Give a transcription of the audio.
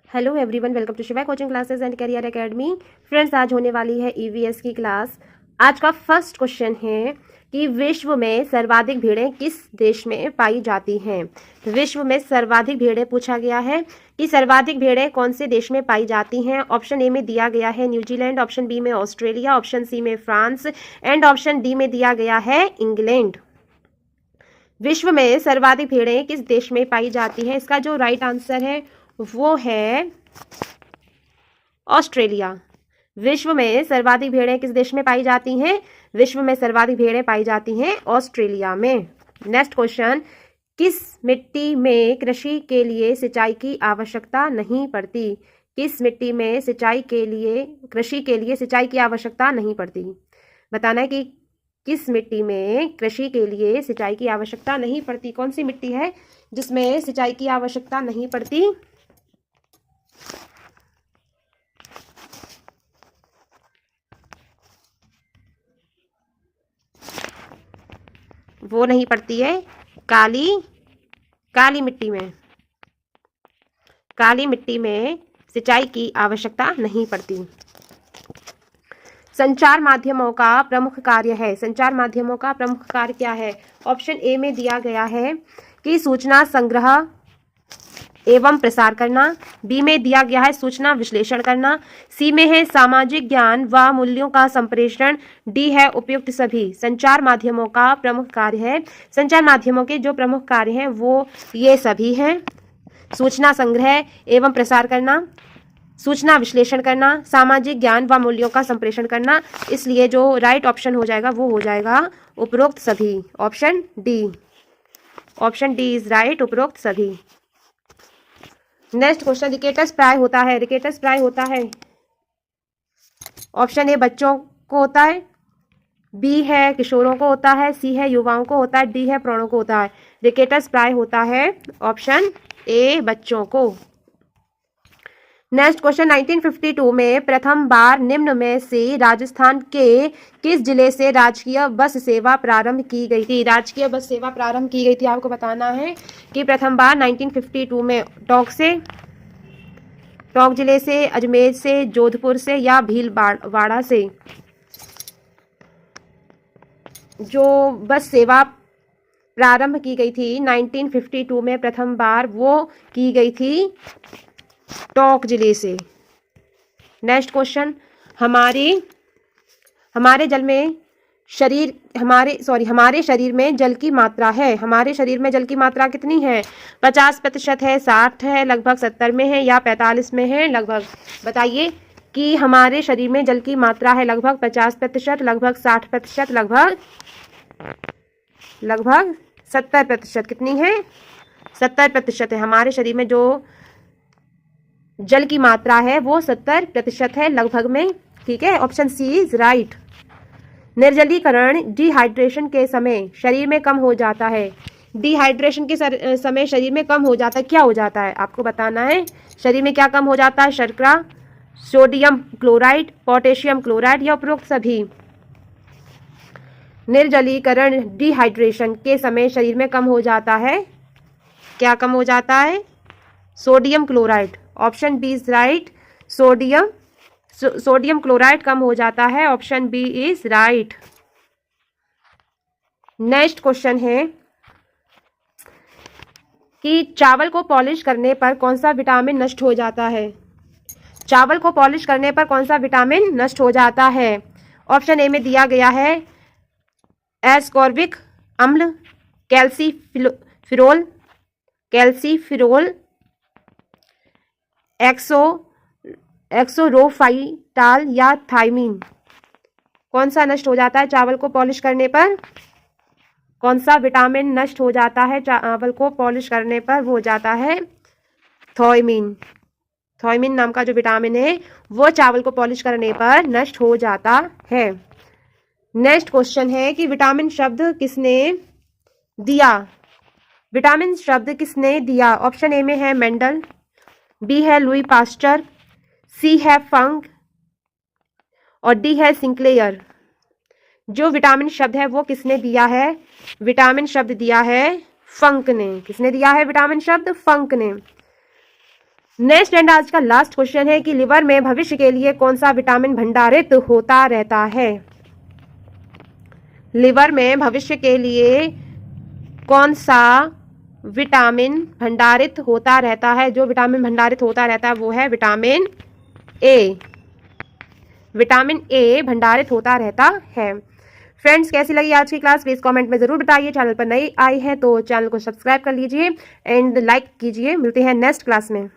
Hello everyone, welcome to Shiva coaching classes and career academy. Friends, आज होने वाली है ईवीएस की क्लास। आज का फर्स्ट क्वेश्चन है कि विश्व में सर्वाधिक भेड़ें किस देश में पाई जाती हैं। विश्व में सर्वाधिक भेड़ें पूछा गया है कि सर्वाधिक भेड़ें कौन से देश में पाई जाती हैं। ऑप्शन ए में दिया गया है न्यूजीलैंड, ऑप्शन बी में ऑस्ट्रेलिया, ऑप्शन सी में फ्रांस एंड ऑप्शन डी में दिया गया है इंग्लैंड। विश्व में सर्वाधिक भेड़ें किस देश में पाई जाती हैं, इसका जो राइट आंसर है वो है ऑस्ट्रेलिया। विश्व में सर्वाधिक भेड़ें किस देश में पाई जाती हैं? विश्व में सर्वाधिक भेड़ें पाई जाती हैं ऑस्ट्रेलिया में। नेक्स्ट क्वेश्चन, किस मिट्टी में कृषि के लिए सिंचाई की आवश्यकता नहीं पड़ती? किस मिट्टी में सिंचाई के लिए कृषि के लिए सिंचाई की आवश्यकता नहीं पड़ती? बताना है कि किस मिट्टी में कृषि के लिए सिंचाई की आवश्यकता नहीं पड़ती। कौन सी मिट्टी है जिसमें सिंचाई की आवश्यकता नहीं पड़ती? वो नहीं पड़ती है काली मिट्टी में। काली मिट्टी में सिंचाई की आवश्यकता नहीं पड़ती। संचार माध्यमों का प्रमुख कार्य है। संचार माध्यमों का प्रमुख कार्य क्या है? ऑप्शन ए में दिया गया है कि सूचना संग्रह एवं प्रसार करना, बी में दिया गया है सूचना विश्लेषण करना, सी में है सामाजिक ज्ञान व मूल्यों का संप्रेषण, डी है उपयुक्त सभी। संचार माध्यमों का प्रमुख कार्य है। संचार माध्यमों के जो प्रमुख कार्य हैं वो ये सभी हैं: सूचना संग्रह एवं प्रसार करना, सूचना विश्लेषण करना, सामाजिक ज्ञान व मूल्यों का संप्रेषण करना। इसलिए जो राइट ऑप्शन हो जाएगा वो हो जाएगा उपरोक्त सभी। ऑप्शन डी इज राइट, उपरोक्त सभी। नेक्स्ट क्वेश्चन, रिकेटस प्राय होता है। रिकेटस प्राय होता है ऑप्शन ए बच्चों को होता है, बी है किशोरों को होता है, सी है युवाओं को होता है, डी है प्रौढ़ों को होता है। रिकेटस प्राय होता है ऑप्शन ए बच्चों को। नेक्स्ट क्वेश्चन, 1952 में प्रथम बार निम्न में से राजस्थान के किस जिले से राजकीय बस सेवा प्रारंभ की गई थी? राजकीय बस सेवा प्रारंभ की गई थी। आपको बताना है कि प्रथम बार 1952 में टोंक जिले से, अजमेर से, जोधपुर से या भीलवाड़ा से जो बस सेवा प्रारंभ की गई थी 1952 में प्रथम बार, वो की गई थी टोंक जिले से। नेक्स्ट क्वेश्चन, हमारे शरीर में जल की मात्रा है। हमारे शरीर में जल की मात्रा कितनी है? 50% है, 60 है, लगभग 70 में है या 45 में है? लगभग बताइए कि हमारे शरीर में जल की मात्रा है लगभग 50%, लगभग 60%, लगभग 70%। कितनी है? 70% है। हमारे शरीर में जो जल की मात्रा है वो 70% है लगभग में। ठीक है, ऑप्शन सी इज राइट। निर्जलीकरण डिहाइड्रेशन के समय शरीर में कम हो जाता है। डिहाइड्रेशन के समय शरीर में कम हो जाता है। क्या हो जाता है आपको बताना है। शरीर में क्या कम हो जाता है? शर्करा, सोडियम क्लोराइड, पोटेशियम क्लोराइड या उपरोक्त सभी? निर्जलीकरण डिहाइड्रेशन के समय शरीर में कम हो जाता है। क्या कम हो जाता है? Sodium chloride. Option B is right. Sodium chloride कम हो जाता है। Option B is right. Next question है कि चावल को पॉलिश करने पर कौन सा विटामिन नष्ट हो जाता है? चावल को पॉलिश करने पर कौन सा विटामिन नष्ट हो जाता है? ऑप्शन ए में दिया गया है एस्कॉर्बिक अम्ल, कैल्सीफिरोल, एक्सोरोफाइटाल या थायमीन। कौन सा नष्ट हो जाता है चावल को पॉलिश करने पर? कौन सा विटामिन नष्ट हो जाता है चावल को पॉलिश करने पर? वो हो जाता है थायमीन। थायमीन नाम का जो विटामिन है वो चावल को पॉलिश करने पर नष्ट हो जाता है। नेक्स्ट क्वेश्चन है कि विटामिन शब्द किसने दिया? विटामिन शब्द किसने दिया? ऑप्शन ए में है मेंडल, बी है लुई पास्चर, सी है फंक और डी है सिंक्लेयर। जो विटामिन शब्द है वो किसने दिया है? विटामिन शब्द दिया है फंक ने। किसने दिया है विटामिन शब्द? फंक ने। नेक्स्ट एंड आज का लास्ट क्वेश्चन है कि लिवर में भविष्य के लिए कौन सा विटामिन भंडारित होता रहता है। लिवर में भविष्य के लिए कौन सा विटामिन भंडारित होता रहता है। जो विटामिन भंडारित होता रहता है वो है विटामिन ए। विटामिन ए भंडारित होता रहता है। फ्रेंड्स, कैसी लगी आज की क्लास प्लीज कमेंट में जरूर बताइए। चैनल पर नए आए हैं तो चैनल को सब्सक्राइब कर लीजिए एंड लाइक कीजिए। मिलते हैं नेक्स्ट क्लास में।